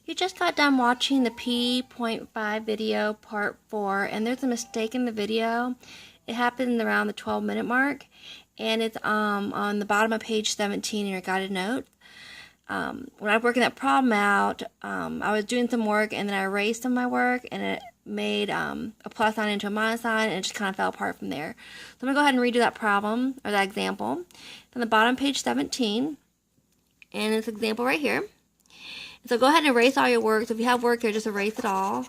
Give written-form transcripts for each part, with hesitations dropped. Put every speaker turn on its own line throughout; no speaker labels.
You just got done watching the P.5 video part 4, and there's a mistake in the video. It happened around the 12-minute mark, and it's on the bottom of page 17 in your guided notes. When I was working that problem out, I was doing some work, and then I erased some of my work, and it made a plus sign into a minus sign, and it just kind of fell apart from there. So I'm going to go ahead and redo that problem, or that example. On the bottom of page 17, and this example right here. So go ahead and erase all your work. So if you have work there, just erase it all.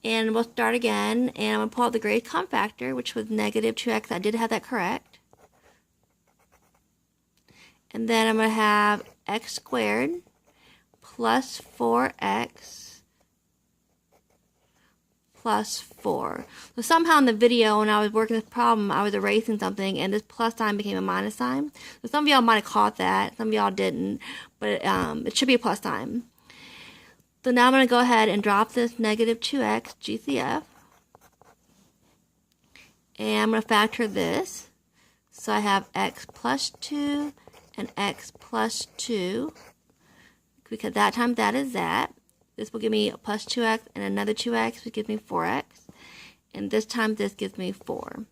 And we'll start again. And I'm going to pull out the greatest common factor, which was negative 2x. I did have that correct. And then I'm going to have x squared plus 4x plus 4. So somehow in the video when I was working this problem, I was erasing something and this plus sign became a minus sign. So some of y'all might have caught that, some of y'all didn't, but it should be a plus sign. So now I'm going to go ahead and drop this negative 2x GCF. And I'm going to factor this. So I have x plus 2 and x plus 2. Because that times that is that. This will give me a plus 2x and another 2x, which gives me 4x. And this time this gives me 4.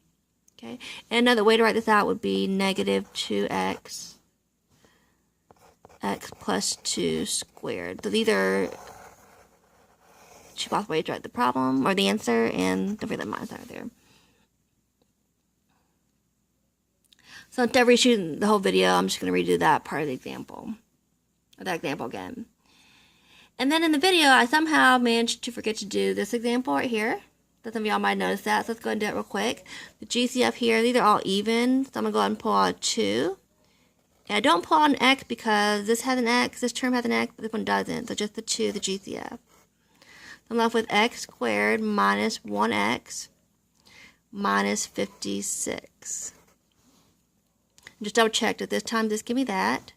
Okay. And another way to write this out would be negative 2x x plus 2 squared. So these are two possible ways to write the problem or the answer, and don't forget that minus sign there. So instead of reshooting the whole video, I'm just going to redo that part of the example, or that example again. And then in the video, I somehow managed to forget to do this example right here. So some of y'all might notice that. So let's go ahead and do it real quick. The GCF here, these are all even. So I'm going to go ahead and pull out a 2. And I don't pull out an x because this has an x, this term has an x, but this one doesn't. So just the 2, the GCF. So I'm left with x squared minus 1x minus 56. Just double check that this time this gives me that.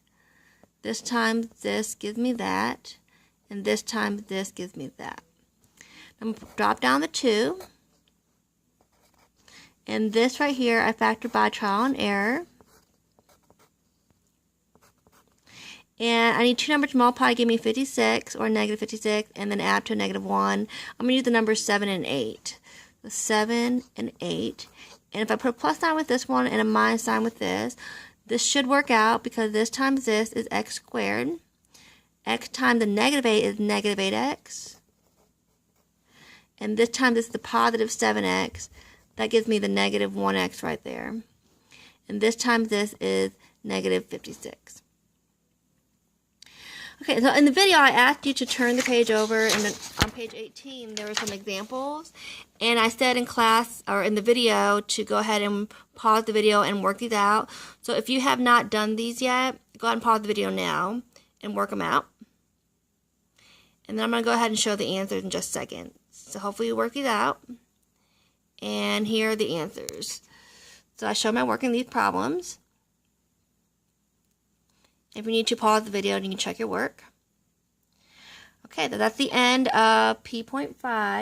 This time this gives me that. And this time this gives me that. I'm going to drop down the 2. And this right here I factor by trial and error. And I need two numbers to multiply to give me 56 or negative 56 and then add to a negative 1. I'm going to use the numbers 7 and 8. So 7 and 8. And if I put a plus sign with this one and a minus sign with this should work out because this times this is x squared. X times the negative 8 is negative 8x. And this time this is the positive 7x. That gives me the negative 1x right there. And this times this is negative 56. Okay, so in the video I asked you to turn the page over, and then on page 18 there were some examples. And I said in class, or in the video, to go ahead and pause the video and work these out. So if you have not done these yet, go ahead and pause the video now and work them out. And then I'm going to go ahead and show the answers in just a second. So hopefully you work these out. And here are the answers. So I show my work in these problems. If you need to pause the video, you can check your work. Okay, so that's the end of P.5.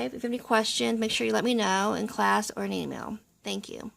If you have any questions, make sure you let me know in class or an email. Thank you.